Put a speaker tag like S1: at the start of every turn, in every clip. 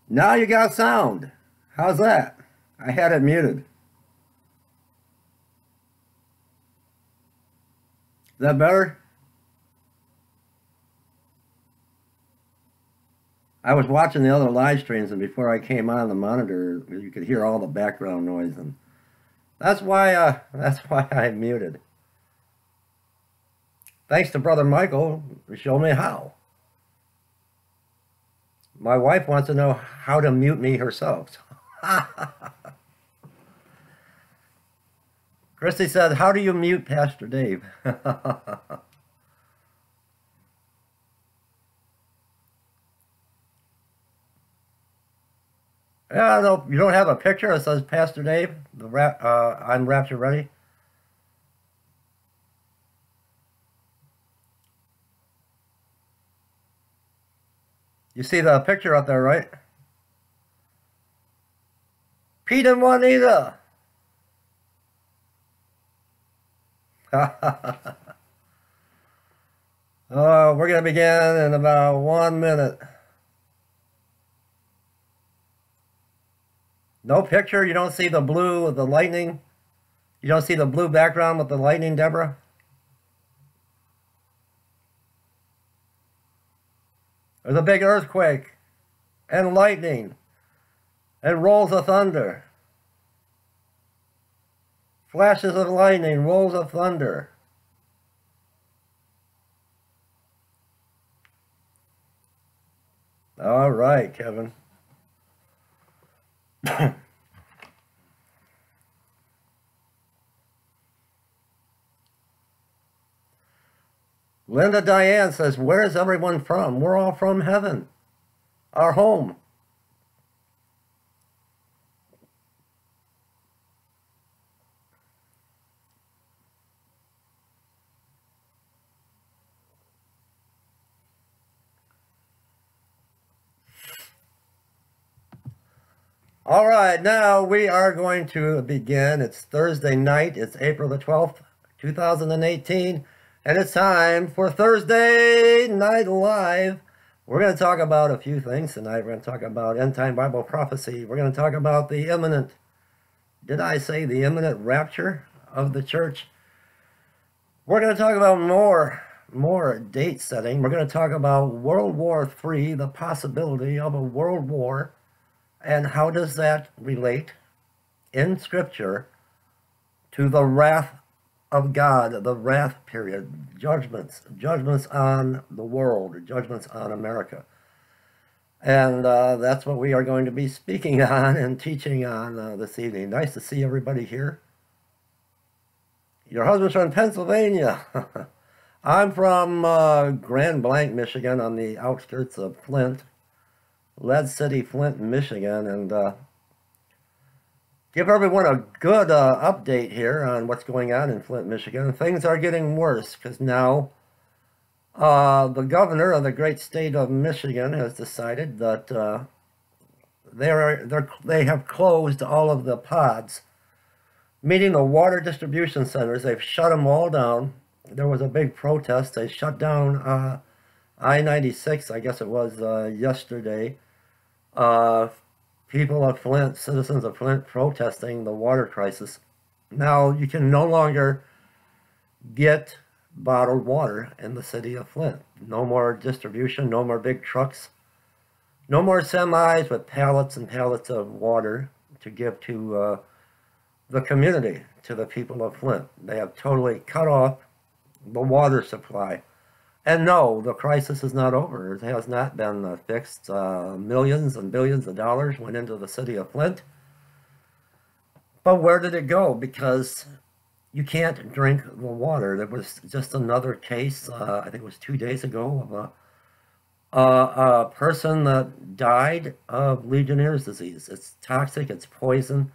S1: Now you got sound. How's that? I had it muted. Is that better? I was watching the other live streams, and before I came on the monitor, you could hear all the background noise, and that's why I muted. Thanks to Brother Michael for showing me how. My wife wants to know how to mute me herself. Christy said, "How do you mute Pastor Dave?" Yeah, no, you don't have a picture that says Pastor Dave, I'm Rapture Ready? You see the picture up there, right? Pete and Juanita. Oh, we're going to begin in about 1 minute. No picture? You don't see the blue of the lightning? You don't see the blue background with the lightning, Deborah? There's a big earthquake and lightning and rolls of thunder. Flashes of lightning, rolls of thunder. All right, Kevin. Linda Diane says, "Where is everyone from? We're all from heaven, our home." All right, now we are going to begin. It's Thursday night. It's April the 12th, 2018, and it's time for Thursday Night Live. We're going to talk about a few things tonight. We're going to talk about end-time Bible prophecy. We're going to talk about the imminent, did I say the imminent rapture of the church? We're going to talk about more date setting. We're going to talk about World War III, the possibility of a world war. And how does that relate in Scripture to the wrath of God, the wrath period, judgments on the world, judgments on America? And that's what we are going to be speaking on and teaching on this evening. Nice to see everybody here. Your husband's from Pennsylvania. I'm from Grand Blanc, Michigan, on the outskirts of Flint. Lead City, Flint, Michigan, and give everyone a good update here on what's going on in Flint, Michigan. Things are getting worse because now the governor of the great state of Michigan has decided that they have closed all of the pods, meaning the water distribution centers. They've shut them all down. There was a big protest. They shut down I-96, I guess it was yesterday. People of Flint, citizens of Flint, protesting the water crisis. Now you can no longer get bottled water in the city of Flint. No more distribution, no more big trucks, no more semis with pallets and pallets of water to give to the community, to the people of Flint. They have totally cut off the water supply. And no, the crisis is not over. It has not been fixed. Millions and billions of dollars went into the city of Flint. But where did it go? Because you can't drink the water. There was just another case, I think it was 2 days ago, of a person that died of Legionnaire's disease. It's toxic, it's poison.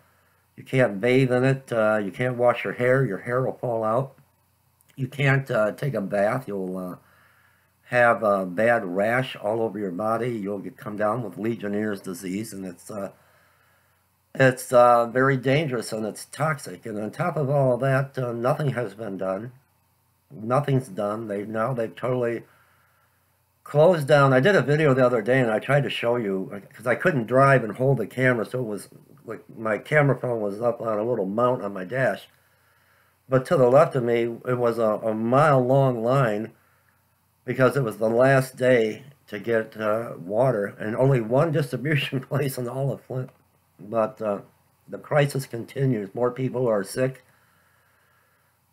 S1: You can't bathe in it. You can't wash your hair will fall out. You can't take a bath. You'll have a bad rash all over your body. You'll come down with Legionnaire's disease, and it's very dangerous and it's toxic. And on top of all of that, nothing has been done. Nothing's done. They've totally closed down. I did a video the other day, and I tried to show you, because I couldn't drive and hold the camera, so it was like my camera phone was up on a little mount on my dash. But to the left of me, it was a mile-long line, because it was the last day to get water, and only one distribution place in all of Flint. But the crisis continues. More people are sick.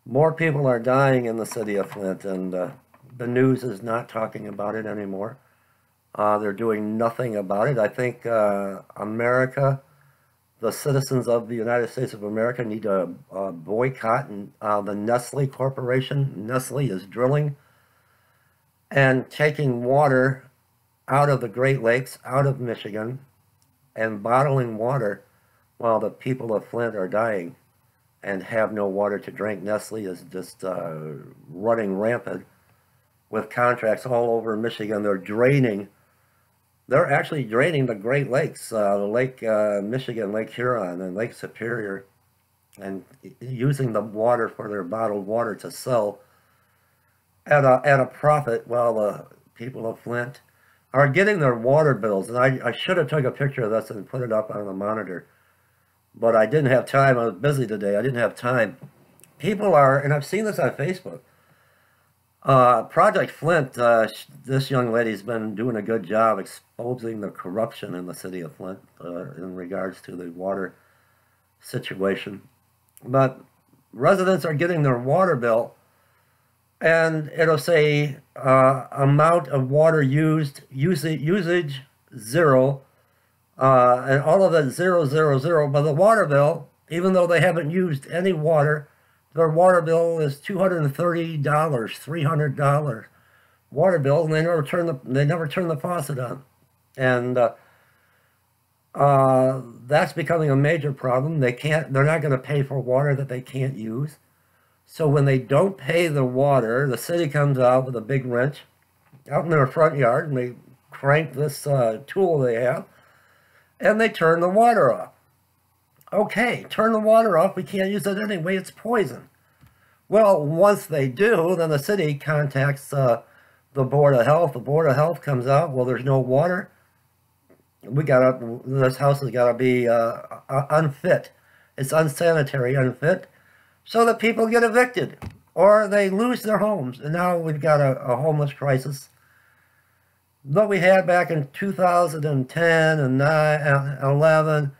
S1: More people are dying in the city of Flint, and the news is not talking about it anymore. They're doing nothing about it. I think America, the citizens of the United States of America, need to boycott the Nestle Corporation. Nestle is drilling and taking water out of the Great Lakes, out of Michigan, and bottling water while the people of Flint are dying and have no water to drink. Nestle is just running rampant with contracts all over Michigan. They're actually draining the Great Lakes, Lake Michigan, Lake Huron, and Lake Superior, and using the water for their bottled water to sell at a profit, while the people of Flint are getting their water bills. And I should have took a picture of this and put it up on the monitor, but I didn't have time. I was busy today. I didn't have time. People are, and I've seen this on Facebook, Project Flint, this young lady's been doing a good job exposing the corruption in the city of Flint in regards to the water situation. But residents are getting their water bill, and it'll say amount of water used, usage 0, and all of it 0, 0, 0. But the water bill, even though they haven't used any water, their water bill is $230, $300 water bill, and they never turn the faucet on, and that's becoming a major problem. They're not going to pay for water that they can't use. So when they don't pay the water, the city comes out with a big wrench out in their front yard, and they crank this tool they have, and they turn the water off. Okay, turn the water off. We can't use it anyway. It's poison. Well, once they do, then the city contacts the Board of Health. The Board of Health comes out. Well, there's no water. This house has got to be unfit. It's unsanitary, unfit. So that people get evicted, or they lose their homes. And now we've got a homeless crisis that we had back in 2010 and 11.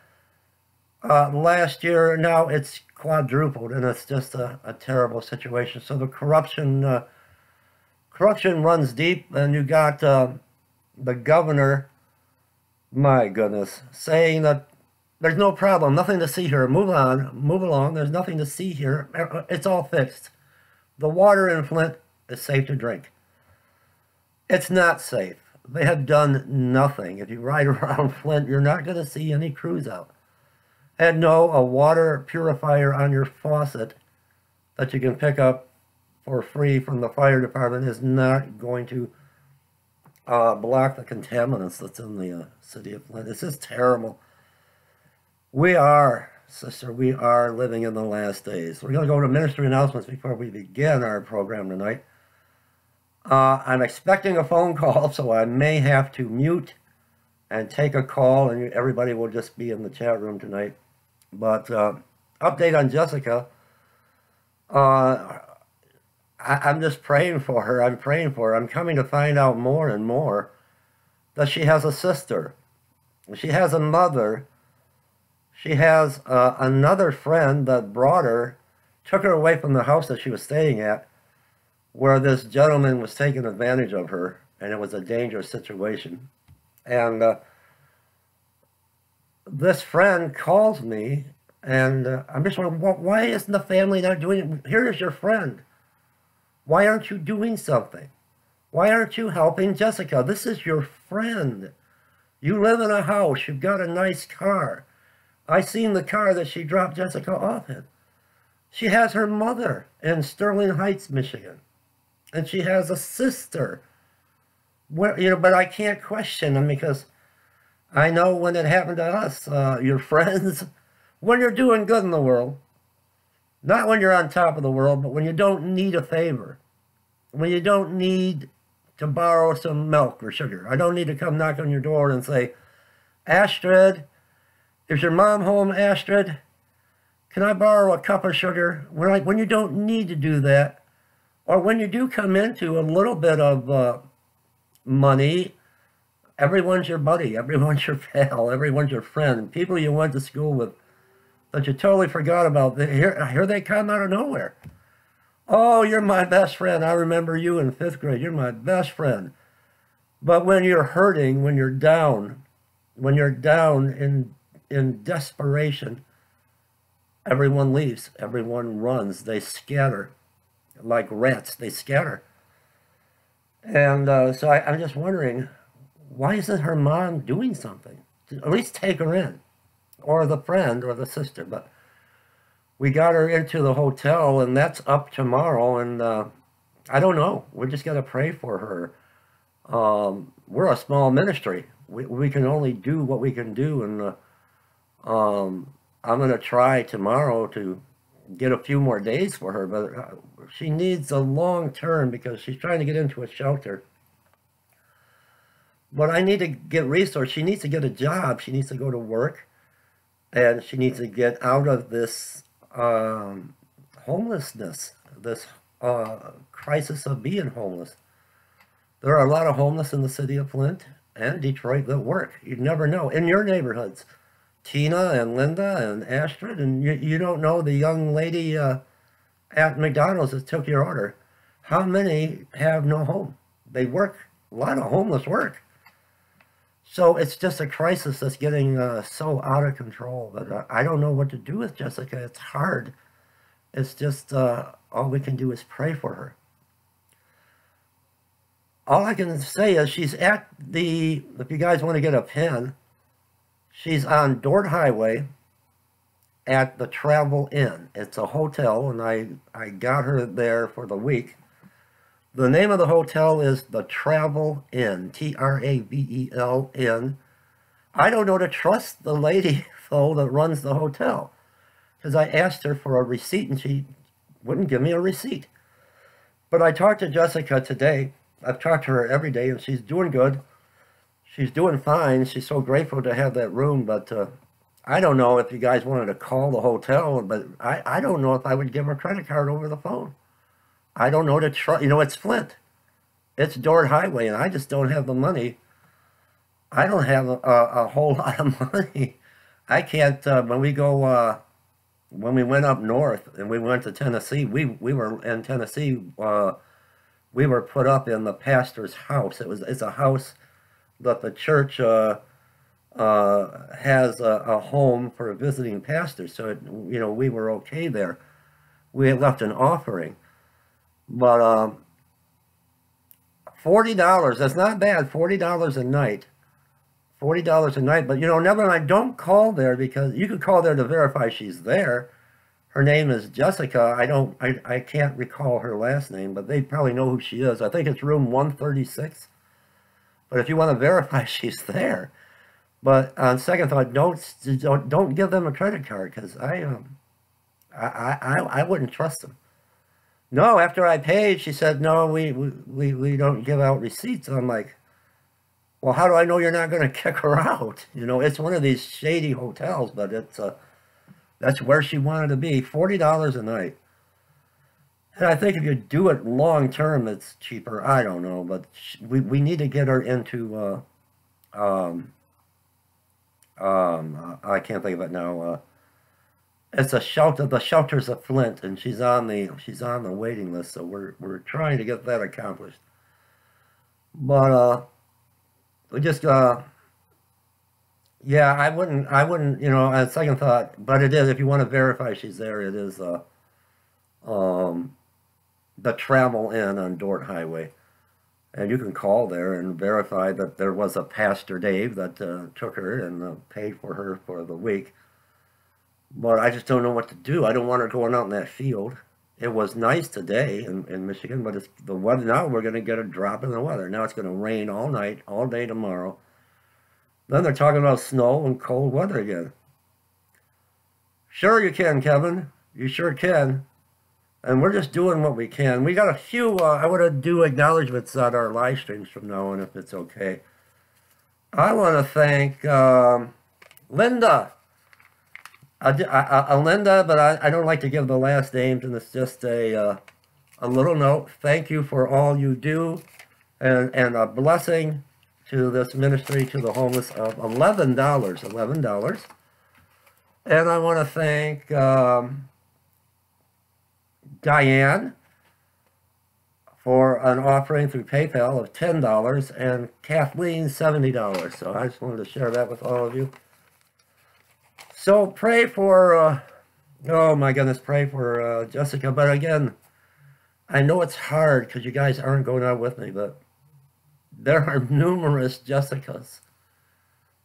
S1: Last year, now it's quadrupled, and it's just a terrible situation. So the corruption runs deep, and you got the governor, my goodness, saying that there's no problem, nothing to see here, move on, move along, there's nothing to see here, it's all fixed. The water in Flint is safe to drink. It's not safe. They have done nothing. If you ride around Flint, you're not going to see any crews out. And no, a water purifier on your faucet that you can pick up for free from the fire department is not going to block the contaminants that's in the city of Flint. It's just terrible. We are, sister, we are living in the last days. We're going to go to ministry announcements before we begin our program tonight. I'm expecting a phone call, so I may have to mute and take a call, and everybody will just be in the chat room tonight. But update on Jessica. I'm just praying for her. I'm praying for her. I'm coming to find out more and more that she has a sister. She has a mother. She has another friend that brought her, took her away from the house that she was staying at, where this gentleman was taking advantage of her, and it was a dangerous situation. And this friend calls me, and I'm just wondering, why isn't the family not doing it? Here is your friend. Why aren't you doing something? Why aren't you helping Jessica? This is your friend. You live in a house. You've got a nice car. I seen the car that she dropped Jessica off in. She has her mother in Sterling Heights, Michigan. And she has a sister. But I can't question them, because I know when it happened to us, your friends, when you're doing good in the world, not when you're on top of the world, but when you don't need a favor, when you don't need to borrow some milk or sugar. I don't need to come knock on your door and say, Astrid, is your mom home, Astrid? Can I borrow a cup of sugar? When you don't need to do that, or when you do come into a little bit of money, everyone's your buddy, everyone's your pal, everyone's your friend, people you went to school with that you totally forgot about. Here they come out of nowhere. Oh, you're my best friend. I remember you in 5th grade. You're my best friend. But when you're hurting, when you're down in desperation, everyone leaves. Everyone runs. They scatter. Like rats, they scatter. And so I'm just wondering, why isn't her mom doing something? At least take her in. Or the friend or the sister. But we got her into the hotel, and that's up tomorrow. And I don't know. We just got to pray for her. We're a small ministry. We can only do what we can do. And I'm going to try tomorrow to get a few more days for her. But she needs a long term because she's trying to get into a shelter. But I need to get resources. She needs to get a job. She needs to go to work. And she needs to get out of this homelessness, this crisis of being homeless. There are a lot of homeless in the city of Flint and Detroit that work. You never know. In your neighborhoods, Tina and Linda and Astrid, and you don't know the young lady at McDonald's that took your order. How many have no home? They work. A lot of homeless work. So it's just a crisis that's getting so out of control that I don't know what to do with Jessica. It's hard. It's just all we can do is pray for her. All I can say is she's at the, if you guys want to get a pen, she's on Dort Highway at the Travel Inn. It's a hotel, and I got her there for the week. The name of the hotel is the Travel Inn, Travel-N. I don't know to trust the lady, though, that runs the hotel, because I asked her for a receipt, and she wouldn't give me a receipt. But I talked to Jessica today. I've talked to her every day, and she's doing good. She's doing fine. She's so grateful to have that room, but I don't know if you guys wanted to call the hotel, but I don't know if I would give her a credit card over the phone. I don't know to trust. You know, it's Flint. It's Dort Highway, and I just don't have the money. I don't have a whole lot of money. I can't, when we go, when we went up north and we went to Tennessee, we were in Tennessee, we were put up in the pastor's house. It's a house that the church has a home for visiting pastors. So, you know, we were okay there. We had left an offering. But $40, that's not bad, $40 a night. $40 a night, but you know, never mind, don't call there, because you could call there to verify she's there. Her name is Jessica. I can't recall her last name, but they probably know who she is. I think it's room 136. But if you want to verify she's there. But on second thought, don't give them a credit card, because I wouldn't trust them. No, after I paid, she said, no, we don't give out receipts. And I'm like, well, how do I know you're not going to kick her out? You know, it's one of these shady hotels, but it's that's where she wanted to be, $40 a night. And I think if you do it long term, it's cheaper. I don't know, but we need to get her into, I can't think of it now, it's a shelter, the shelters of Flint, and she's on the waiting list, so we're trying to get that accomplished. But we just yeah, I wouldn't, you know, on second thought, but it is, if you want to verify she's there, it is the Travel Inn on Dort Highway. And you can call there and verify that there was a Pastor Dave that took her and paid for her for the week. But I just don't know what to do. I don't want her going out in that field. It was nice today in Michigan, but it's the weather. Now we're going to get a drop in the weather. Now it's going to rain all night, all day tomorrow. Then they're talking about snow and cold weather again. Sure you can, Kevin. You sure can. And we're just doing what we can. We got a few, I want to do acknowledgments on our live streams from now on, if it's okay. I want to thank Linda. Linda, but I don't like to give the last names, and it's just a little note. Thank you for all you do, and a blessing to this ministry to the homeless of $11. $11. And I want to thank Diane for an offering through PayPal of $10, and Kathleen $70. So I just wanted to share that with all of you. So pray for, oh my goodness, pray for Jessica. But again, I know it's hard because you guys aren't going out with me, but there are numerous Jessicas.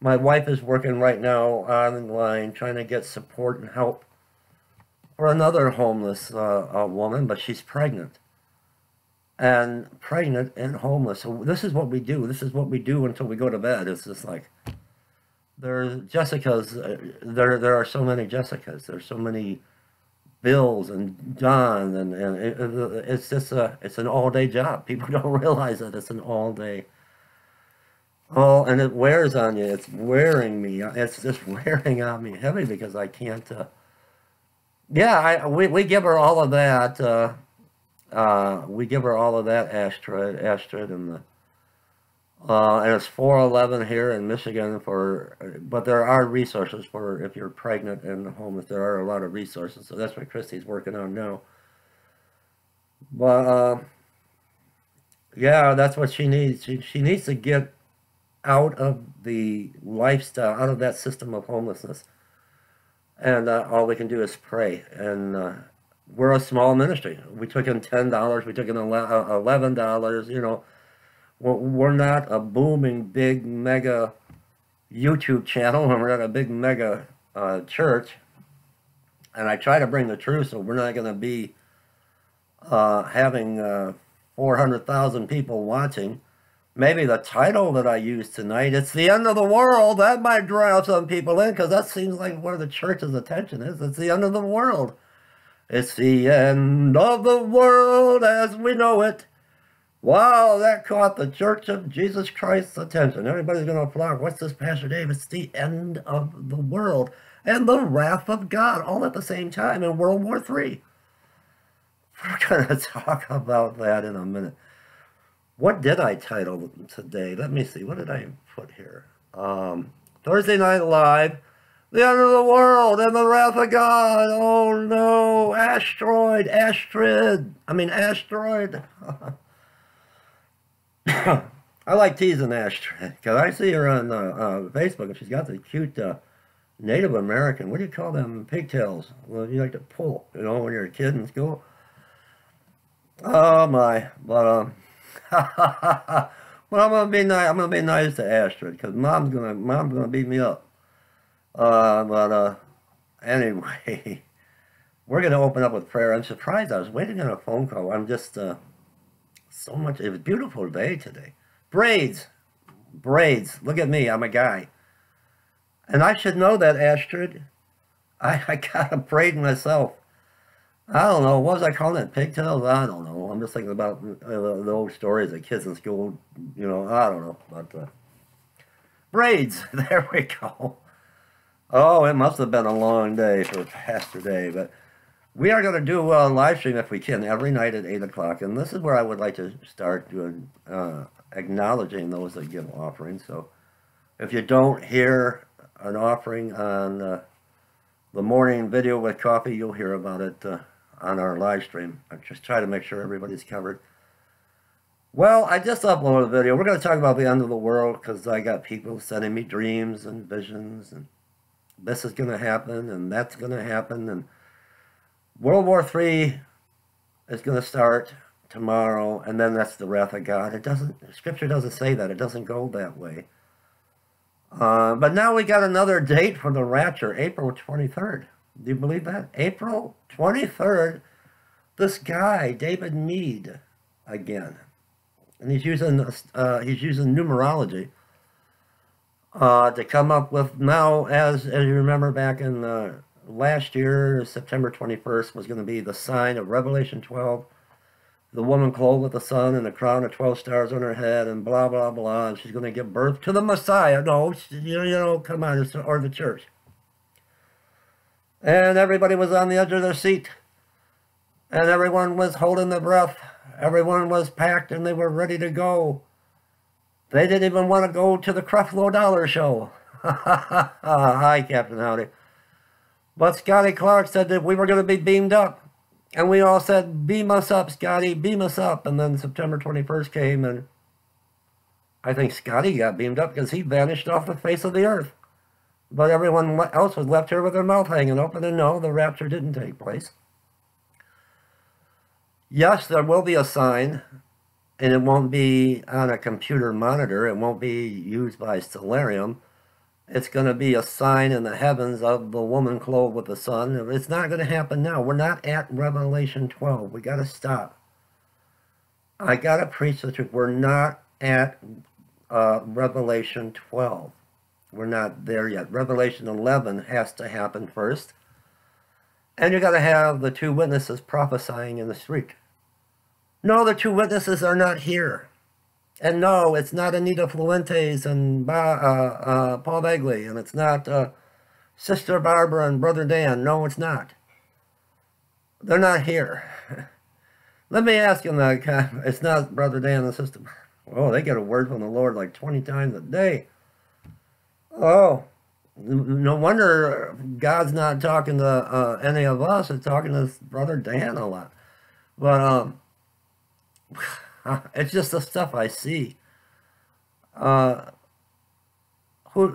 S1: My wife is working right now online trying to get support and help for another homeless woman, but she's pregnant. And pregnant and homeless. So this is what we do. This is what we do until we go to bed. It's just like, there's Jessicas, there are so many Jessicas. There's so many Bills and John, and it's just it's an all-day job. People don't realize that it's an all-day. Oh, and it wears on you. It's wearing me. It's just wearing on me heavy because I can't. Yeah, we give her all of that. We give her all of that Astrid, and the. And it's 411 here in Michigan but there are resources for if you're pregnant and homeless. There are a lot of resources, so that's what Christy's working on now. But yeah, that's what she needs. She needs to get out of the lifestyle, out of that system of homelessness. And all we can do is pray. And we're a small ministry. We took in $10. We took in $11. You know. We're not a booming, big, mega YouTube channel, and we're not a big, mega church. And I try to bring the truth, so we're not going to be having 400,000 people watching. Maybe the title that I used tonight, it's the end of the world, that might draw some people in, because that seems like where the church's attention is. It's the end of the world. It's the end of the world as we know it. Wow, that caught the Church of Jesus Christ's attention. Everybody's going to flock. What's this, Pastor Dave? It's the end of the world and the wrath of God all at the same time in World War III. We're going to talk about that in a minute. What did I title today? Let me see. What did I put here? Thursday Night Live, the end of the world and the wrath of God. Oh, no. Asteroid. I like teasing Astrid because I see her on Facebook, and she's got the cute Native American, what do you call them, pigtails? Well, you like to pull, you know, when you're a kid in school. Oh my! But well, I'm gonna be nice. I'm gonna be nice to Astrid because mom's gonna beat me up. Anyway, we're gonna open up with prayer. I'm surprised. I was waiting on a phone call. I'm just so much. It was a beautiful day today. Braids. Look at me. I'm a guy. And I should know that, Astrid. I got a braid myself. I don't know. What was I calling it? Pigtails? I don't know. I'm just thinking about the old stories of kids in school. You know, I don't know. But braids. There we go. Oh, it must have been a long day for Pastor Dave. But we are going to do a live stream if we can every night at 8 o'clock. And this is where I would like to start doing acknowledging those that give offerings. So if you don't hear an offering on the morning video with coffee, you'll hear about it on our live stream. I just try to make sure everybody's covered. Well, I just uploaded a video. We're going to talk about the end of the world because I got people sending me dreams and visions, and this is going to happen and that's going to happen, and World War III is going to start tomorrow, and then that's the wrath of God. It doesn't, Scripture doesn't say that. It doesn't go that way. But now we got another date for the rapture, April 23rd. Do you believe that? April 23rd, this guy, David Meade, again. And he's using numerology to come up with now, as you remember back in last year, September 21st, was going to be the sign of Revelation 12. The woman clothed with the sun and a crown of 12 stars on her head, and blah, blah, blah. And she's going to give birth to the Messiah. No, come on, or the church. And everybody was on the edge of their seat. And everyone was holding their breath. Everyone was packed and they were ready to go. They didn't even want to go to the Creflo Dollar show. Hi, Captain Howdy. But Scotty Clark said that we were going to be beamed up. And we all said, beam us up, Scotty, beam us up. And then September 21st came, and I think Scotty got beamed up because he vanished off the face of the earth. But everyone else was left here with their mouth hanging open, and no, the rapture didn't take place. Yes, there will be a sign, and it won't be on a computer monitor. It won't be used by Stellarium. It's going to be a sign in the heavens of the woman clothed with the sun. It's not going to happen now. We're not at Revelation 12. We got to stop. I got to preach the truth. We're not at Revelation 12. We're not there yet. Revelation 11 has to happen first. And you got to have the two witnesses prophesying in the street. No, the two witnesses are not here. And no, it's not Anita Fluentes and Paul Begley, and it's not Sister Barbara and Brother Dan. No, it's not. They're not here. Let me ask them that. It's not Brother Dan and Sister Barbara. Oh, they get a word from the Lord like 20 times a day. Oh, no wonder God's not talking to any of us. It's talking to Brother Dan a lot. But it's just the stuff I see. I'm told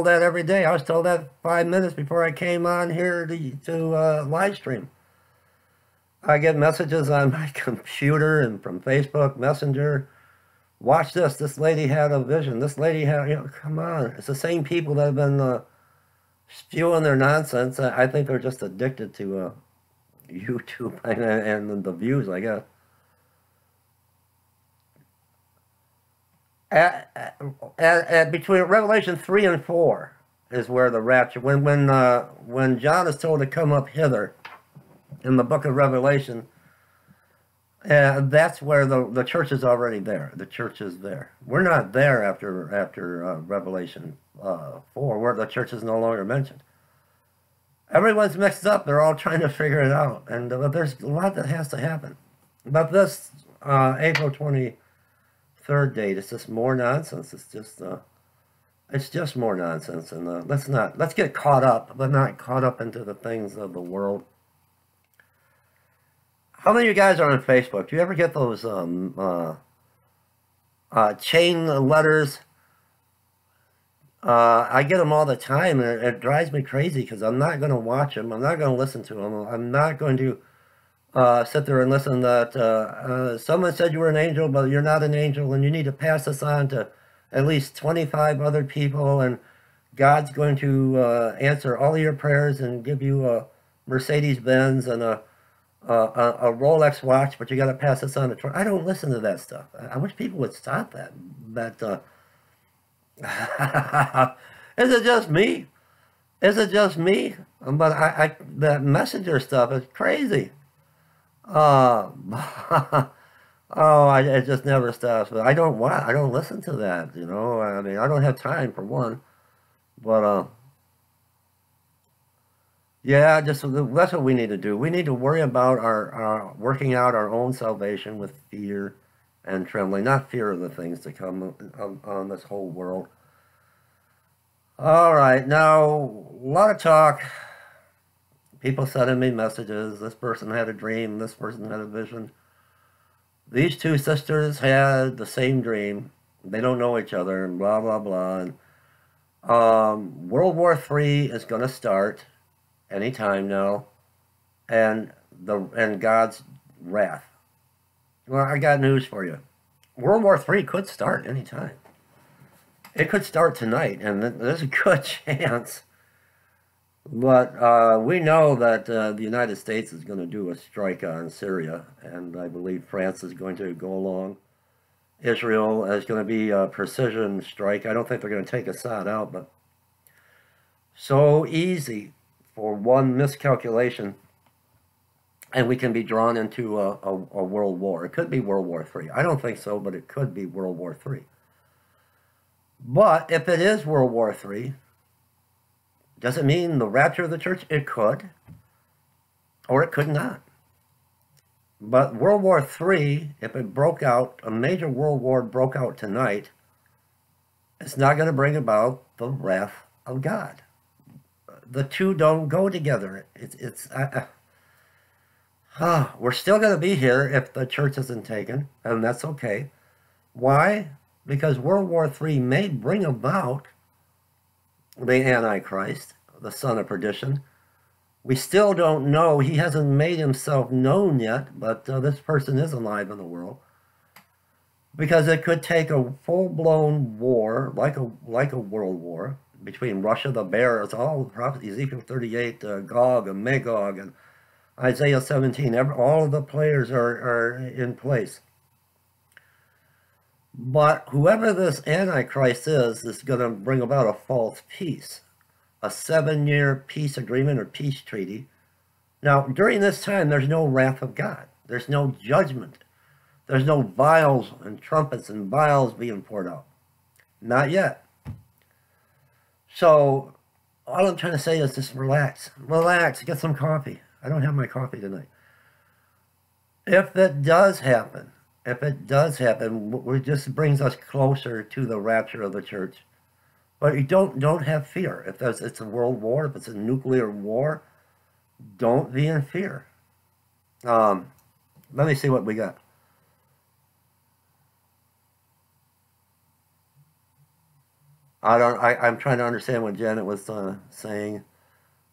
S1: that every day. I was told that 5 minutes before I came on here to live stream. I get messages on my computer and from Facebook Messenger. Watch this. This lady had a vision. This lady had, come on. It's the same people that have been spewing their nonsense. I think they're just addicted to YouTube and the views, I guess. Between Revelation 3 and 4 is where the rapture, when John is told to come up hither in the book of Revelation, that's where the church is already there. The church is there. We're not there after Revelation 4, where the church is no longer mentioned. Everyone's mixed up. They're all trying to figure it out. And there's a lot that has to happen. But this April 23rd date, it's just more nonsense. It's just more nonsense. And let's get caught up, but not caught up into the things of the world. How many of you guys are on Facebook? Do you ever get those chain letters? I get them all the time, and it drives me crazy because I'm not going to watch them. I'm not going to listen to them. I'm not going to sit there and listen that someone said you were an angel, but you're not an angel, and you need to pass this on to at least 25 other people, and God's going to answer all of your prayers and give you a Mercedes-Benz and a Rolex watch, but you got to pass this on to 20. I don't listen to that stuff. I wish people would stop that. Is it just me? Is it just me? But that messenger stuff is crazy. It just never stops. But I don't listen to that. You know, I mean, I don't have time for one. But yeah, that's what we need to do. We need to worry about our working out our own salvation with fear and trembling, not fear of the things to come on this whole world. All right, now, a lot of talk. People sending me messages. This person had a dream. This person had a vision. These two sisters had the same dream. They don't know each other, and blah, blah, blah. And, World War III is going to start anytime now, and God's wrath. Well, I got news for you. World War III could start anytime. It could start tonight, and there's a good chance. But we know that the United States is going to do a strike on Syria, and I believe France is going to go along. Israel is going to be a precision strike. I don't think they're going to take Assad out, but So easy for one miscalculation, and we can be drawn into a world war. It could be World War III. I don't think so, but it could be World War III. But if it is World War III, does it mean the rapture of the church? It could, or it could not. But World War III, if it broke out, a major world war broke out tonight, it's not going to bring about the wrath of God. The two don't go together. We're still going to be here if the church isn't taken, and that's okay. Why? Because World War III may bring about the Antichrist, the son of perdition. We still don't know. He hasn't made himself known yet, but this person is alive in the world. Because it could take a full-blown war, like a world war, between Russia, the bear, it's all prophecy, Ezekiel 38, Gog and Magog, and Isaiah 17, all of the players are in place. But whoever this Antichrist is going to bring about a false peace, a 7-year peace agreement or peace treaty. Now, during this time, there's no wrath of God. There's no judgment. There's no vials and trumpets and vials being poured out. Not yet. So, all I'm trying to say is just relax. Relax. Get some coffee. I don't have my coffee tonight. If it does happen, it just brings us closer to the rapture of the church. But you don't have fear. If it's a world war, if it's a nuclear war, don't be in fear. Let me see what we got. I'm trying to understand what Janet was saying.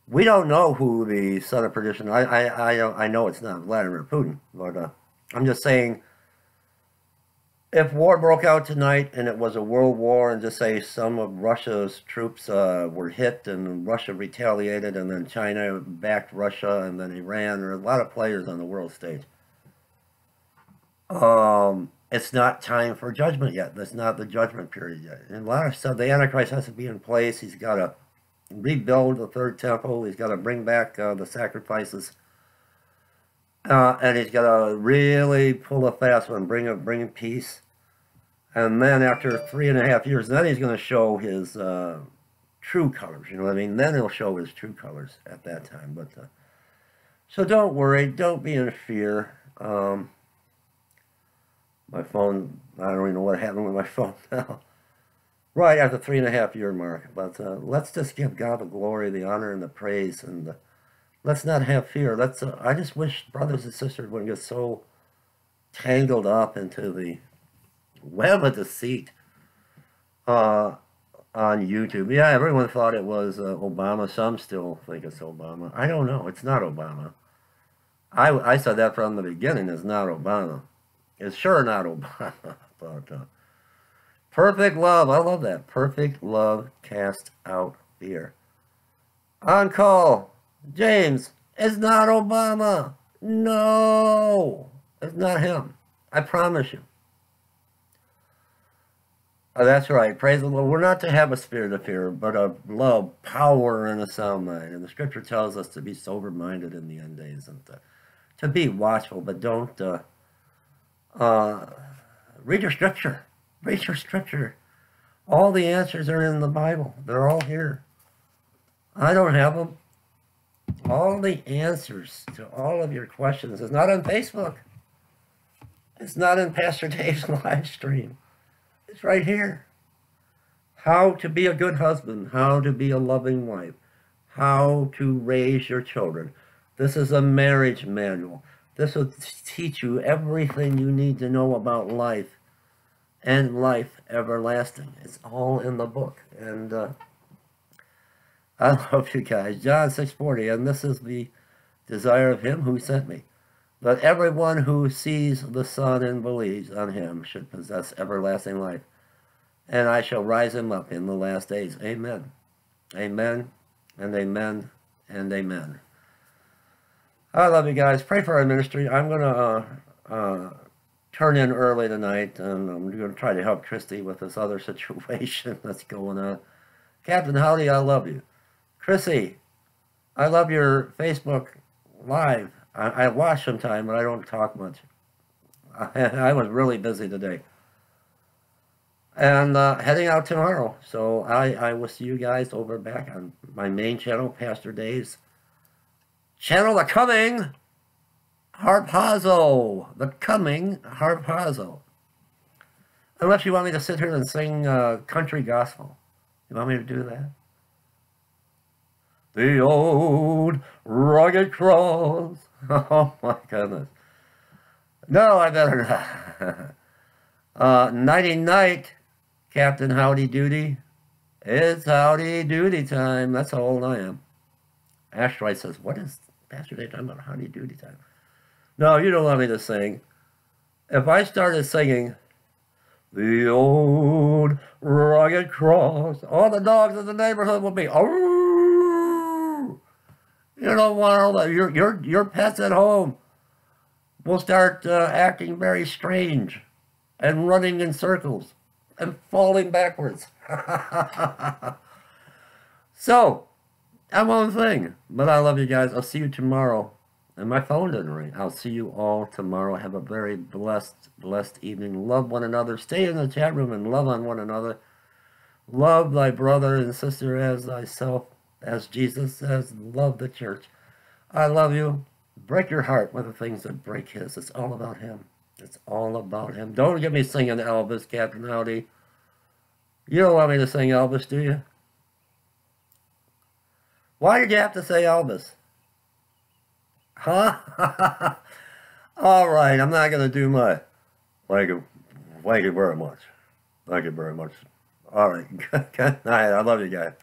S1: We don't know who the son of perdition. I know it's not Vladimir Putin, but I'm just saying, if war broke out tonight and it was a world war, and just say some of Russia's troops were hit and Russia retaliated, and then China backed Russia, and then Iran, there are a lot of players on the world stage. It's not time for judgment yet. That's not the judgment period yet. And a lot of stuff, the Antichrist has to be in place. He's got to rebuild the third temple. He's got to bring back the sacrifices. And he's got to really pull a fast one, bring peace. And then after 3.5 years, then he's going to show his true colors. You know what I mean? Then he'll show his true colors at that time. But so don't worry. Don't be in fear. My phone, I don't even know what happened with my phone now. Right at the 3.5 year mark. But let's just give God the glory, the honor, and the praise, and let's not have fear. I just wish brothers and sisters wouldn't get so tangled up into the web of deceit on YouTube. Yeah, everyone thought it was Obama. Some still think it's Obama. I don't know. It's not Obama. I said that from the beginning. It's not Obama. It's sure not Obama. But perfect love. I love that. Perfect love cast out fear. On call. James, it's not Obama. No, it's not him. I promise you. Oh, that's right. Praise the Lord. We're not to have a spirit of fear, but of love, power, and a sound mind. And the scripture tells us to be sober-minded in the end days and to be watchful, but don't read your scripture. Read your scripture. All the answers are in the Bible. They're all here. I don't have them. All the answers to all of your questions is not on Facebook. It's not in Pastor Dave's live stream. It's right here. How to be a good husband. How to be a loving wife. How to raise your children. This is a marriage manual. This will teach you everything you need to know about life and life everlasting. It's all in the book. And I love you guys. John 6:40, and this is the desire of him who sent me, that everyone who sees the Son and believes on him should possess everlasting life, and I shall rise him up in the last days. Amen. Amen, and amen, and amen. I love you guys. Pray for our ministry. I'm going to turn in early tonight, and I'm going to try to help Christy with this other situation that's going on. Captain Howdy, I love you. Chrissy, I love your Facebook Live. I watch sometime, but I don't talk much. I was really busy today. And heading out tomorrow. So I will see you guys over back on my main channel, Pastor Dave's channel, The Coming Harpazo. The Coming Harpazo. Unless you want me to sit here and sing country gospel. You want me to do that? The old rugged cross. Oh my goodness. No, I better not. Nighty night, Captain Howdy Doody. It's Howdy Doody time. That's how old I am. Ashroyd says, what is Pastor Dave talking about Howdy Doody time? No, you don't want me to sing. If I started singing, the old rugged cross, all the dogs in the neighborhood will be, oh, you don't want all that. Your pets at home will start acting very strange and running in circles and falling backwards. So, I won't sing, but I love you guys. I'll see you tomorrow. And my phone didn't ring. I'll see you all tomorrow. Have a very blessed evening. Love one another. Stay in the chat room and love on one another. Love thy brother and sister as thyself, as Jesus says. Love the church. I love you. Break your heart with the things that break his. It's all about him. It's all about him. Don't get me singing Elvis, Captain Howdy. You don't want me to sing Elvis, do you? Why did you have to say Elvis? Huh? All right, I'm not going to do my thank you very much. Thank you very much. All right, good night. I love you guys.